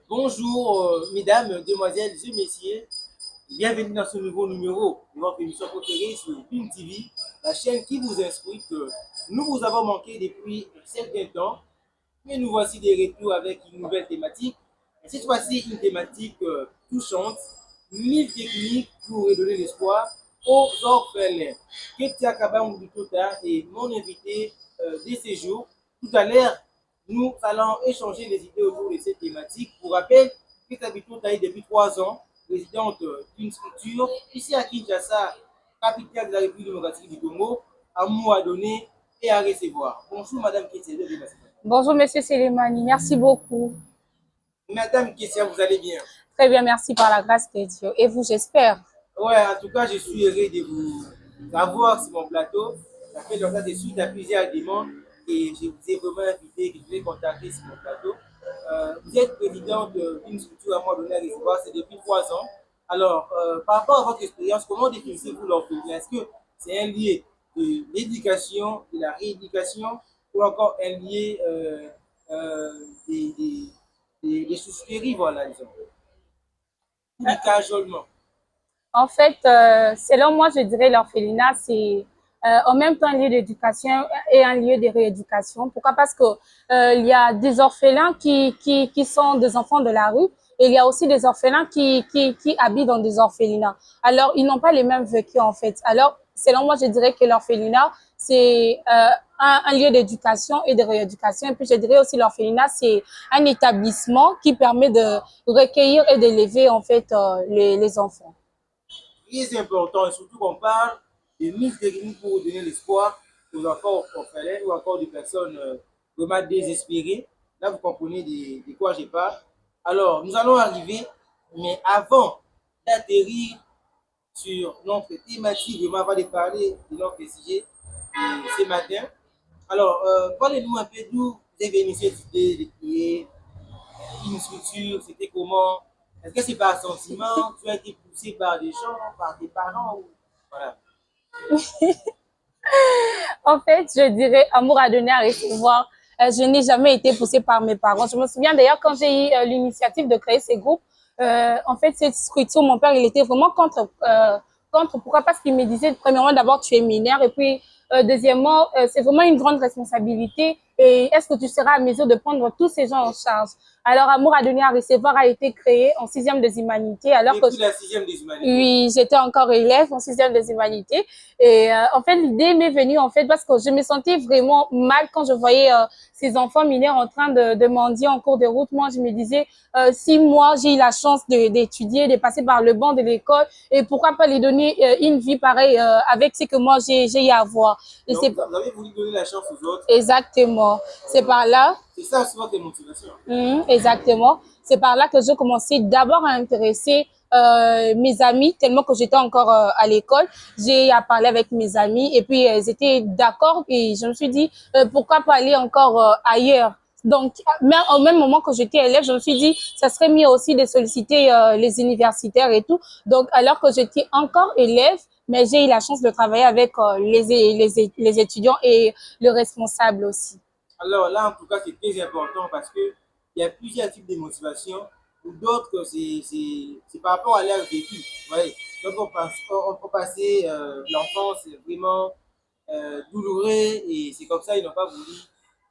Bonjour, mesdames, demoiselles et messieurs. Bienvenue dans ce nouveau numéro de votre émission préférée sur Pim TV, la chaîne qui vous instruit que nous vous avons manqué depuis un certain temps, mais nous voici de retour avec une nouvelle thématique. Et cette fois-ci, une thématique touchante, 1000 techniques pour redonner l'espoir aux orphelins. Ketia Kabang Butota est mon invité de ces jours. Tout à l'heure, nous allons échanger les idées autour de cette thématique. Pour rappel, Ketia Butota est depuis 3 ans présidente d'une structure ici à Kinshasa, capitale de la République démocratique du Congo, amour à donner et à recevoir. Bonjour Madame Ketia. Bonjour, Monsieur Sélémani. Merci beaucoup. Madame Ketia, vous allez bien? Très bien, merci par la grâce de Dieu. Et vous, j'espère. Ouais, en tout cas, je suis heureux de vous avoir sur mon plateau. Ça fait longtemps que je suis à plusieurs demandes et je vous ai vraiment invité, que je vais contacter sur mon plateau. Vous êtes présidente d'une structure à moi donné à recevoir, c'est depuis 3 ans. Alors, par rapport à votre expérience, comment définissez-vous l'orphelinat? Est-ce que c'est un lien de l'éducation, de la rééducation, ou encore un lien des souscrits, voilà, disons, ou du cajolement? En fait, selon moi, je dirais l'orphelinat, c'est en même temps un lieu d'éducation et un lieu de rééducation. Pourquoi? Parce que il y a des orphelins qui sont des enfants de la rue et il y a aussi des orphelins qui habitent dans des orphelinats. Alors, ils n'ont pas les mêmes vécus en fait. Alors, selon moi, je dirais que l'orphelinat, c'est un lieu d'éducation et de rééducation. Et puis, je dirais aussi l'orphelinat, c'est un établissement qui permet de recueillir et d'élever en fait les enfants. Très important, et surtout qu'on parle de mise techniques pour donner l'espoir aux enfants orphelins ou encore des personnes vraiment désespérées. Là, vous comprenez de quoi je parle. Alors, nous allons arriver, mais avant d'atterrir sur notre thématique, vraiment avant de parler de notre sujet ce matin. Alors, parlez-nous un peu d'où vous avez venu cette idée de créer une structure, c'était comment? Est-ce que c'est par sentiment? Tu as été poussé par des gens, par tes parents? Ou... Voilà. En fait, je dirais amour à donner, à recevoir. Je n'ai jamais été poussée par mes parents. Je me souviens d'ailleurs quand j'ai eu l'initiative de créer ces groupes, en fait, cette structure, mon père, il était vraiment contre. Pourquoi? Parce qu'il me disait, premièrement, d'abord, tu es mineur et puis, deuxièmement, c'est vraiment une grande responsabilité. Et est-ce que tu seras à mesure de prendre tous ces gens en charge? Alors, Amour à donner, à recevoir a été créé en sixième des humanités. Alors que Depuis la sixième des humanités. oui, j'étais encore élève en sixième des humanités. Et en fait, l'idée m'est venue en fait parce que je me sentais vraiment mal quand je voyais ces enfants mineurs en train de mendier en cours de route. Moi, je me disais, si moi j'ai eu la chance d'étudier, de passer par le banc de l'école, et pourquoi pas les donner une vie pareille avec ce que moi j'ai eu à voir. Et Donc, c'est vous avez voulu donner la chance aux autres. exactement. C'est par là. C'est ça aussi votre motivation. Exactement. C'est par là que j'ai commencé d'abord à intéresser mes amis, tellement que j'étais encore à l'école. J'ai à parler avec mes amis et puis ils étaient d'accord et je me suis dit pourquoi pas aller encore ailleurs. Donc, même, au même moment que j'étais élève, je me suis dit, ça serait mieux aussi de solliciter les universitaires et tout. Donc, alors que j'étais encore élève, mais j'ai eu la chance de travailler avec les étudiants et le responsable aussi. Alors là, en tout cas, c'est très important parce que il y a plusieurs types de motivation. Pour d'autres, c'est par rapport à leur vécu. Vous voyez? Donc, on peut passer l'enfance vraiment douloureux et c'est comme ça, ils n'ont pas voulu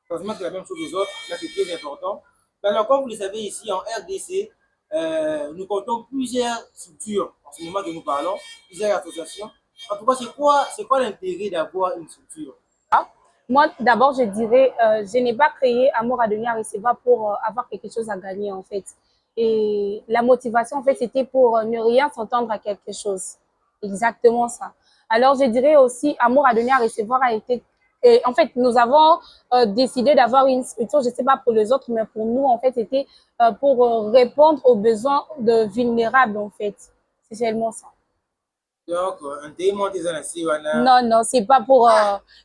forcément c'est la même chose aux autres. Là, c'est très important. Alors, comme vous le savez, ici en RDC, nous comptons plusieurs structures en ce moment que nous parlons, plusieurs associations. En tout cas, c'est quoi l'intérêt d'avoir une structure? Moi, d'abord, je dirais, je n'ai pas créé Amour à donner à recevoir pour avoir quelque chose à gagner, en fait. Et la motivation, en fait, c'était pour ne rien s'entendre à quelque chose. Exactement ça. Alors, je dirais aussi, Amour à donner à recevoir a été... Et en fait, nous avons décidé d'avoir une structure, je ne sais pas pour les autres, mais pour nous, en fait, c'était pour répondre aux besoins de vulnérables, en fait. C'est seulement ça. Donc, un démon des wana. Non, non, c'est pas pour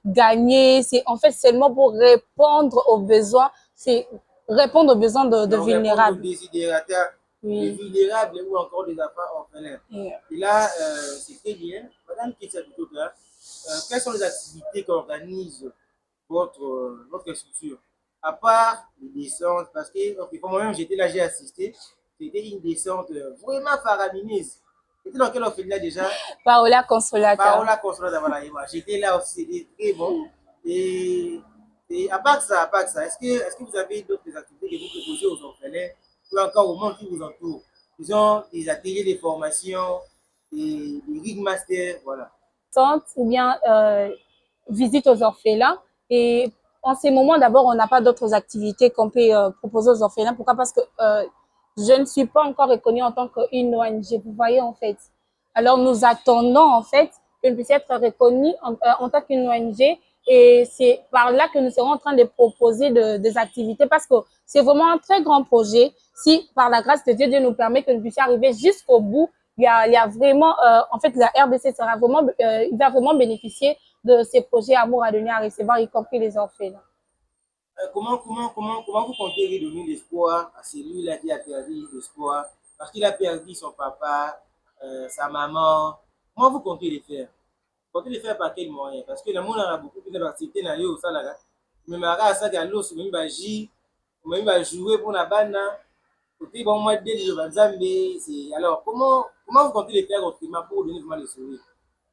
gagner, c'est en fait seulement pour répondre aux besoins, c'est répondre aux besoins de Donc, répondre aux vulnérables. désidérateurs des Oui. vulnérables ou encore des enfants orphelins. Et, Et là, c'est très bien. Madame Ketia Bitoka, quelles sont les activités qu'organise votre structure? à part les descentes, parce que okay, moi-même, j'étais là, j'ai assisté, c'était une descente vraiment faramineuse. C'était dans quel orphelinat déjà? Paola Consolata. Paola Consolata, voilà, et moi, j'étais là aussi, c'était très bon. Et, et à part ça, est-ce que vous avez d'autres activités que vous proposez aux orphelins ou encore au monde qui vous entoure? Disons, des ateliers de formation, des rig masters, voilà. Ou bien visite aux orphelins. Et en ces moments, d'abord, on n'a pas d'autres activités qu'on peut proposer aux orphelins. Pourquoi? Parce que je ne suis pas encore reconnue en tant qu'une ONG, vous voyez, en fait. Alors, nous attendons, en fait, que nous puissions être reconnus en tant qu'une ONG. Et c'est par là que nous serons en train de proposer des activités parce que c'est vraiment un très grand projet. Si, par la grâce de Dieu, Dieu nous permet que nous puissions arriver jusqu'au bout, il y a vraiment, en fait, la RDC sera vraiment, il va vraiment bénéficier de ces projets Amour à donner à recevoir, y compris les orphelins. Comment vous comptez redonner l'espoir à celui-là qui a perdu l'espoir parce qu'il a perdu son papa, sa maman? Comment vous comptez le faire? Vous comptez le faire par quel moyen? Parce que le monde a beaucoup plus d'activités dans le salaire. Mais à ça, il y a l'eau, même va jouer pour la bande. Côté bon, moi, dès le c'est alors comment vous comptez le faire autrement pour donner vraiment le sourire?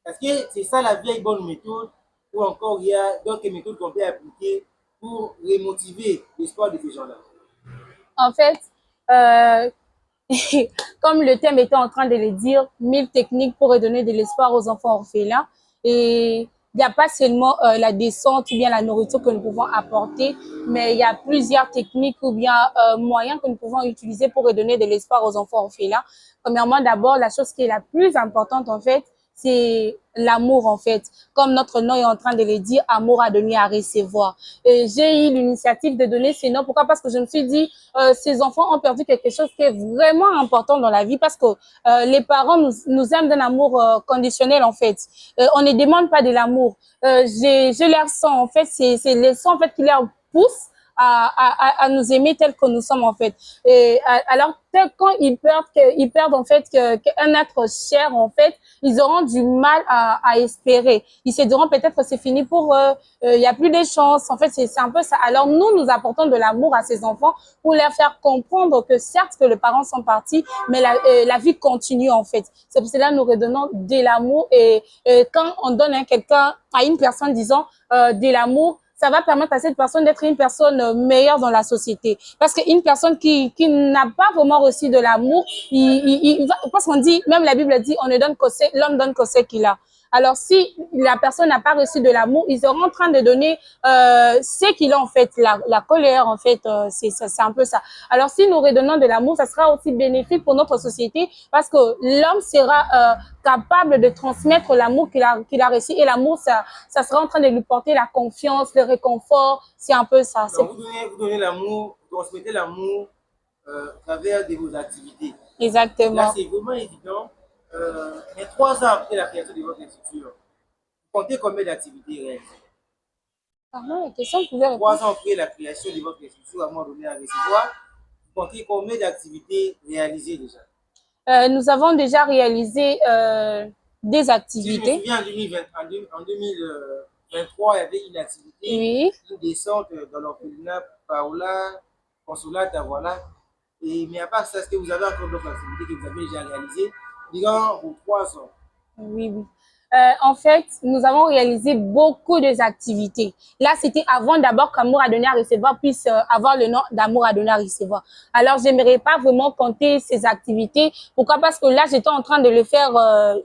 Est-ce que c'est ça la vieille bonne méthode ou encore il y a d'autres méthodes qu'on peut appliquer pour remotiver l'espoir de ces gens-là? En fait, euh, comme le thème était en train de le dire, 1000 techniques pour redonner de l'espoir aux enfants orphelins. Et il n'y a pas seulement la descente ou bien la nourriture que nous pouvons apporter, mais il y a plusieurs techniques ou bien moyens que nous pouvons utiliser pour redonner de l'espoir aux enfants orphelins. Premièrement, d'abord, la chose qui est la plus importante, en fait, c'est l'amour, en fait. Comme notre nom est en train de le dire, amour à donner, à recevoir. Et j'ai eu l'initiative de donner ces noms. Pourquoi? Parce que je me suis dit, ces enfants ont perdu quelque chose qui est vraiment important dans la vie parce que les parents nous aiment d'un amour conditionnel, en fait. On ne demande pas de l'amour. Je leur sens, en fait, c'est le sang, en fait, qui leur pousse à nous aimer tel que nous sommes en fait. Et alors quand ils perdent en fait qu'un être cher en fait, ils auront du mal à espérer. Ils se diront peut-être que c'est fini pour eux, il y a plus de chance. En fait, c'est un peu ça. Alors nous apportons de l'amour à ces enfants pour leur faire comprendre que certes que les parents sont partis, mais la vie continue en fait. C'est pour cela que nous redonnons de l'amour et quand on donne à quelqu'un, à une personne disons de l'amour, ça va permettre à cette personne d'être une personne meilleure dans la société. Parce qu'une personne qui n'a pas vraiment reçu de l'amour, parce qu'on dit, même la Bible dit, on ne donne que l'homme donne que ce qu'il a. Alors, si la personne n'a pas reçu de l'amour, ils seront en train de donner ce qu'il a en fait, la colère en fait, c'est un peu ça. Alors, si nous redonnons de l'amour, ça sera aussi bénéfique pour notre société parce que l'homme sera capable de transmettre l'amour qu'il a reçu et l'amour, ça sera en train de lui porter la confiance, le réconfort, c'est un peu ça. Donc, vous donnez l'amour, vous transmettez l'amour à travers de vos activités. Là, Exactement. c'est vraiment évident. Mais 3 ans après la création de votre structure, vous comptez combien d'activités réelles? Pardon, la question pouvait répondre. 3 ans après la création de votre structure, à un moment donné à recevoir, vous comptez combien d'activités réalisées déjà? Nous avons déjà réalisé des Si je me activités. souviens, en 2023, il y avait une activité, Oui. une descente dans l'orphelinat Paola, Consolata, voilà. Mais à part ça, est-ce que vous avez encore d'autres activités que vous avez déjà réalisées durant vos 3 ans? Oui, oui. En fait, nous avons réalisé beaucoup d'activités. Là, c'était avant d'abord qu'Amour à donner à recevoir puisse avoir le nom d'Amour à donner à recevoir. Alors, j'aimerais pas vraiment compter ces activités. Pourquoi? Parce que là, j'étais en train de le faire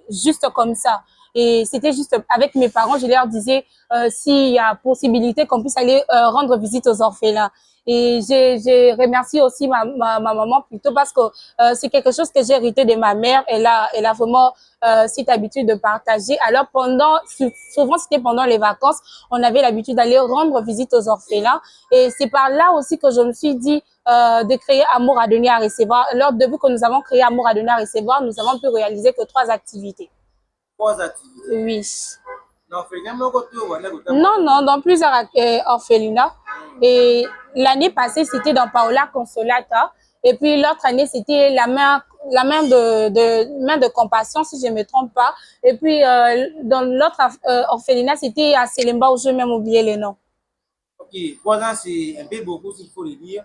juste comme ça. Et c'était juste avec mes parents, je leur disais s'il y a possibilité qu'on puisse aller rendre visite aux orphelins. Et j'ai remercié aussi ma maman plutôt parce que c'est quelque chose que j'ai hérité de ma mère. Elle a vraiment cette habitude de partager. Alors souvent c'était pendant les vacances, on avait l'habitude d'aller rendre visite aux orphelins. Et c'est par là aussi que je me suis dit de créer Amour à donner à recevoir. Alors depuis que nous avons créé Amour à donner à recevoir, nous avons pu réaliser que 3 activités. 3 activités. Oui. Non, Non, non, dans plusieurs orphelinats. Et l'année passée, c'était dans Paola Consolata. Et puis l'autre année, c'était main de compassion, si je ne me trompe pas. Et puis dans l'autre orphelinat, c'était à Selemba où je vais même oublier le nom. ok, Ok, 3 ans, c'est un peu beaucoup, s'il faut le dire.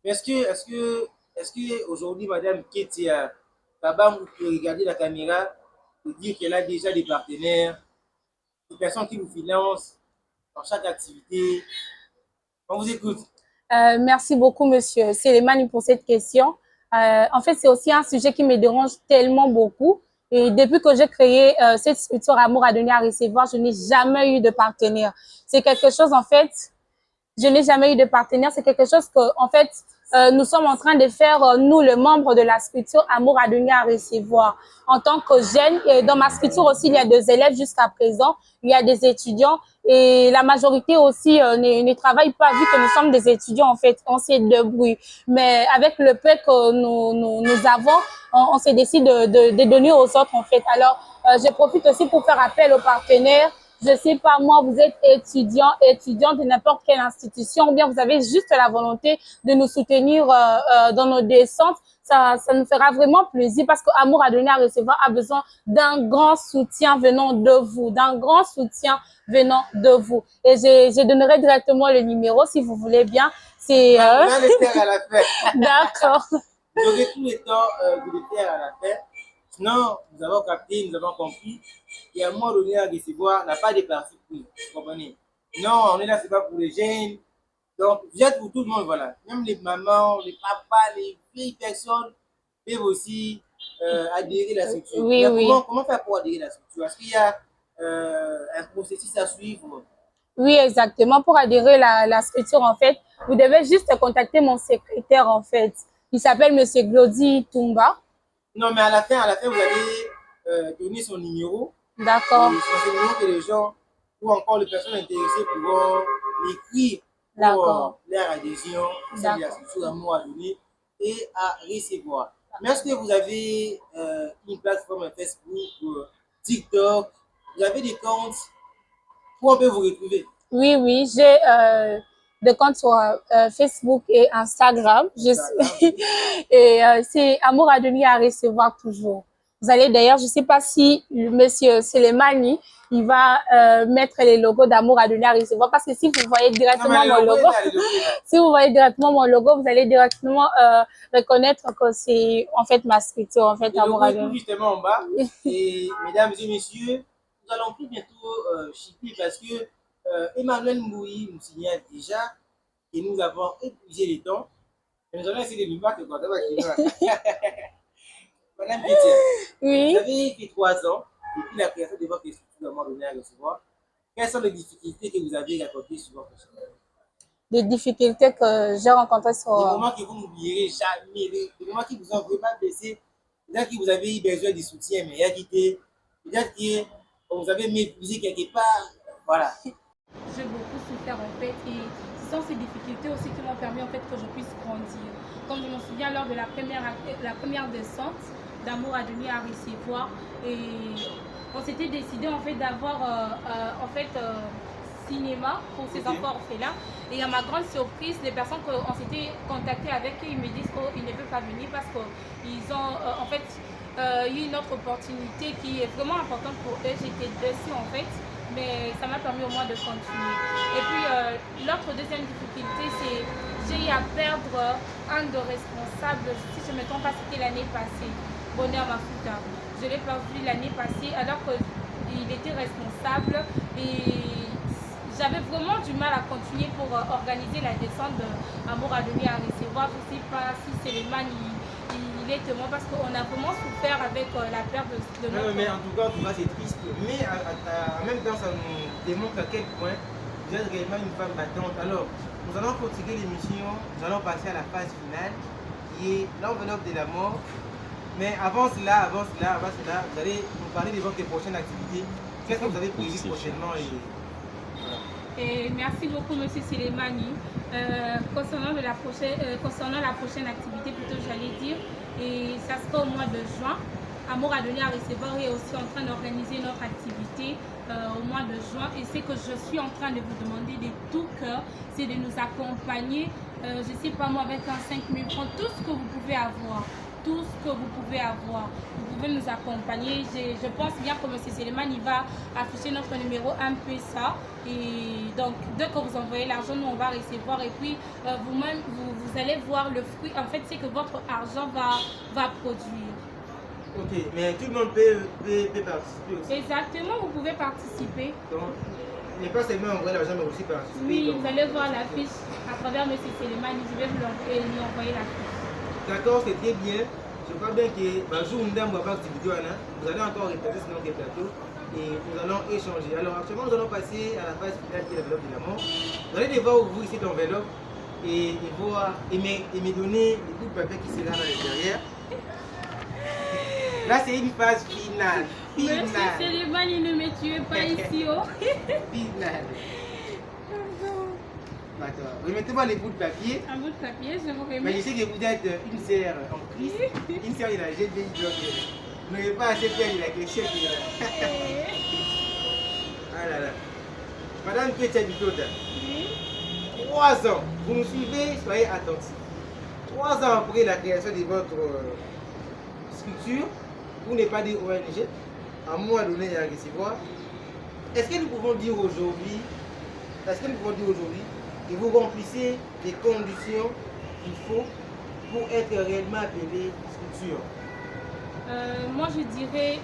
Mais est-ce que aujourd'hui, Madame Ketia Kabam, vous pouvez regarder la caméra et dire qu'elle a déjà des partenaires, des personnes qui vous financent dans chaque activité? On vous écoute. Merci beaucoup, Monsieur Selemani, pour cette question. En fait, c'est aussi un sujet qui me dérange tellement beaucoup. Et depuis que j'ai créé cette structure Amour à donner à recevoir, je n'ai jamais eu de partenaire. C'est quelque chose, en fait, je n'ai jamais eu de partenaire. C'est quelque chose que, en fait, nous sommes en train de faire, nous, le membre de la structure Amour à donner à recevoir. En tant que jeune, et dans ma structure aussi, il y a 2 élèves jusqu'à présent. Il y a des étudiants et la majorité aussi ne travaille pas vu que nous sommes des étudiants, en fait. On s'est débrouillé. Mais avec le peu que nous avons, on s'est décidé de donner aux autres, en fait. Alors, je profite aussi pour faire appel aux partenaires. Je sais pas, moi, vous êtes étudiante de n'importe quelle institution, ou bien vous avez juste la volonté de nous soutenir dans nos descentes, ça nous fera vraiment plaisir parce que Amour à donner à recevoir a besoin d'un grand soutien venant de vous, d'un grand soutien venant de vous. Et je donnerai directement le numéro si vous voulez bien. C'est On va le faire à la fin. d'accord. Vous aurez tout le temps de le faire à la fin. Sinon, nous avons capté, nous avons compris. Et à un moment donné, à recevoir n'a pas de parti pris. Vous comprenez? Non, on est là, c'est pas pour les jeunes. Donc, vous êtes pour tout le monde, voilà. Même les mamans, les papas, les vieilles personnes peuvent aussi adhérer à la structure. Oui, Mais oui. comment faire pour adhérer à la structure? Est-ce qu'il y a un processus à suivre? Oui, exactement. Pour adhérer à la structure, en fait, vous devez juste contacter mon secrétaire, en fait. Il s'appelle Monsieur Glody Toumba. Non, mais à la fin, vous allez donner son numéro. D'accord. Et c'est ce numéro que les gens ou encore les personnes intéressées pourront écrire pour leur adhésion au sein de la structure Amour à donner et à recevoir. Mais est-ce que vous avez une plateforme Facebook, TikTok, vous avez des comptes où on peut vous retrouver? Oui, oui, j'ai des comptes sur Facebook et Instagram. Et c'est Amour à donner à recevoir toujours. Vous allez d'ailleurs, je ne sais pas si Monsieur Selemani, il va mettre les logos d'Amour à donner à recevoir parce que si vous voyez directement mon logo, si vous voyez directement mon logo, vous allez directement reconnaître que c'est en fait ma structure, en fait, Amour à donner. Justement en bas. Et mesdames et messieurs, nous allons plus bientôt chiper parce que Emmanuel Mouy nous signale déjà que nous avons épuisé les temps. Et nous allons essayer de nous battre quand Madame Kétia, Oui. vous avez fait 3 ans depuis la création de votre structure Amour à donner à recevoir. Quelles sont les difficultés que vous avez rencontrées sur votre chemin? Des difficultés que j'ai rencontrées sur... Des moments que vous n'oublierez jamais, des moments qui vous ont vraiment blessé, peut-être que vous avez eu besoin de soutien, mais il a quitté, peut-être que vous avez méprisé quelque part, voilà. J'ai beaucoup souffert en fait et ce sont ces difficultés aussi qui m'ont permis en fait que je puisse grandir. Comme je me souviens lors de la première descente d'Amour à donner à recevoir et on s'était décidé en fait d'avoir cinéma pour ces enfants orphelins et à ma grande surprise les personnes qu'on s'était contactées avec eux ils me disent qu'ils ne peuvent pas venir parce qu'ils ont eu une autre opportunité qui est vraiment importante pour eux. J'étais dessus en fait, mais ça m'a permis au moins de continuer. Et puis l'autre deuxième difficulté, c'est j'ai eu à perdre un de responsables, si je ne me trompe pas, c'était l'année passée, Bonheur Mafuta. Je l'ai perdu l'année passée alors qu'il était responsable et j'avais vraiment du mal à continuer pour organiser la descente d'Amour à donner à recevoir. Je ne sais pas si Selemani il est témoin parce qu'on a vraiment souffert avec la perte de notre... Mais en tout cas, c'est triste. Mais en même temps, ça nous démontre à quel point vous êtes réellement une femme battante. Alors, nous allons continuer l'émission, nous allons passer à la phase finale qui est l'enveloppe de la mort. Mais avant cela, vous allez nous parler de votre prochaine activité. Qu'est-ce que vous avez prévu prochainement Et merci beaucoup, Monsieur Selemani. Concernant la prochaine activité, plutôt, j'allais dire, et ça sera au mois de juin. Amour à donner à recevoir est aussi en train d'organiser notre activité au mois de juin. Et ce que je suis en train de vous demander de tout cœur, c'est de nous accompagner, je ne sais pas moi, avec un 5 000 francs, tout ce que vous pouvez avoir. tout ce que vous pouvez avoir. Vous pouvez nous accompagner. Je pense bien que M. Seleman, il va afficher notre numéro un peu ça. Et donc, dès que vous envoyez l'argent, nous, on va recevoir. Et puis, vous-même, vous allez voir le fruit. En fait, c'est que votre argent va produire. Ok, mais tout le monde peut participer aussi. Exactement, vous pouvez participer. Donc, il n'est pas seulement envoyer l'argent, mais aussi participer. Oui, donc. vous allez voir l'affiche à travers M. Seleman. Je vais lui envoyer l'affiche. D'accord, c'est très bien. Je crois bien que jour où nous avons activité, vous allez encore répéter sur notre plateau et nous allons échanger. Alors actuellement, nous allons passer à la phase finale qui est l'enveloppe de l'amour. Vous allez devoir ouvrir cette enveloppe et me donner les bouts de papier qui seront à l'intérieur. Là, c'est une phase finale. Monsieur Seleman, il ne me tuez pas ici. Oh. Finale. D'accord. Remettez-moi les bouts de papier. Un bout de papier, je vous remets. Mais je sais que vous êtes une sœur en Christ, une sœur de la GDI, donc vous n'avez pas assez peur de la question. Ah là là. Madame Ketia Bitota, 3 ans, vous nous suivez, soyez attentifs. 3 ans après la création de votre structure, vous n'êtes pas des ONG, à moi donner et à recevoir. Est-ce que nous pouvons dire aujourd'hui, que vous remplissez les conditions qu'il faut pour être réellement appelé structure? Moi, je dirais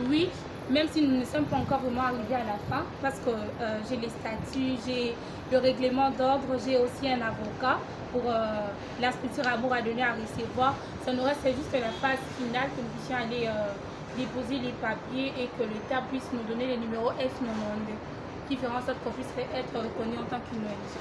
oui, même si nous ne sommes pas encore vraiment arrivés à la fin, parce que j'ai les statuts, j'ai le règlement d'ordre, j'ai aussi un avocat pour la structure Amour à donner à recevoir. Ça nous reste juste la phase finale que nous puissions aller déposer les papiers et que l'État puisse nous donner les numéros F92. Qui fera en sorte qu'on puisse être reconnu en tant qu'une ONG.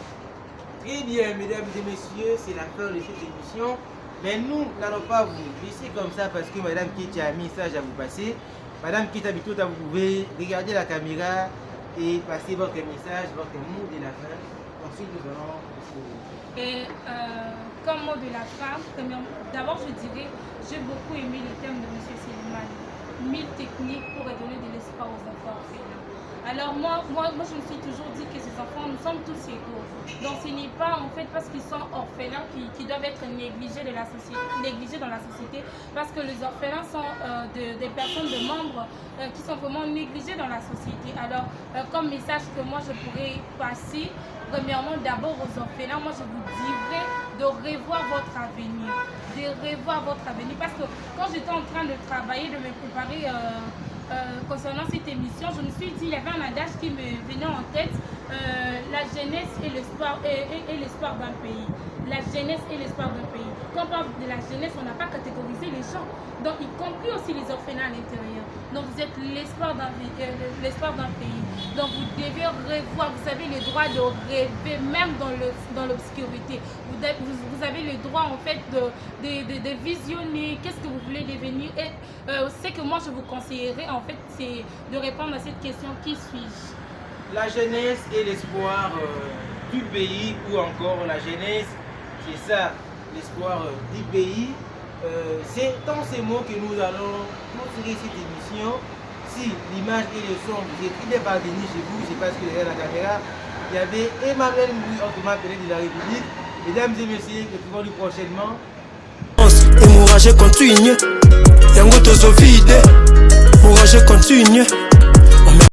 Très bien, mesdames et messieurs, c'est la fin de cette émission. Mais nous n'allons pas vous laisser comme ça parce que Madame Ketia a un message à vous passer. Madame Ketia Bitota, vous pouvez regarder la caméra et passer votre message, votre mot de la fin. Ensuite, nous allons Et comme mot de la fin, d'abord je dirais, j'ai beaucoup aimé le thème de M. Seleman. 1000 techniques pour redonner de l'espoir aux enfants orphelins. Alors moi, je me suis toujours dit que ces enfants, nous sommes tous égaux. Donc ce n'est pas en fait parce qu'ils sont orphelins qui doivent être négligés dans la société, parce que les orphelins sont des personnes, de membres qui sont vraiment négligés dans la société. Alors comme message que moi je pourrais passer, premièrement d'abord aux orphelins, moi je vous dirais de revoir votre avenir. Parce que quand j'étais en train de travailler, de me préparer concernant cette émission, je me suis dit, il y avait un adage qui me venait en tête, la jeunesse et l'espoir d'un pays. La jeunesse et l'espoir d'un pays. Quand on parle de la jeunesse, on n'a pas catégorisé les gens, donc y compris aussi les orphelins à l'intérieur. Donc vous êtes l'espoir d'un pays. Donc vous devez revoir, vous avez le droit de rêver même dans l'obscurité. Vous avez le droit en fait de visionner qu'est-ce que vous voulez devenir. Et ce que moi je vous conseillerais en fait, c'est de répondre à cette question: qui suis-je? La jeunesse et l'espoir du pays, ou encore la jeunesse, c'est ça, l'espoir du pays. C'est dans ces mots que nous allons clôturer cette émission. Si l'image et le son vous êtes bien parvenus chez vous, c'est parce que derrière la caméra, il y avait Emmanuel Mouy, autrement appelé de la République. Mesdames et messieurs, retrouvons-nous prochainement. Hémorragie continue, yango tozo vide, hémorragie continue.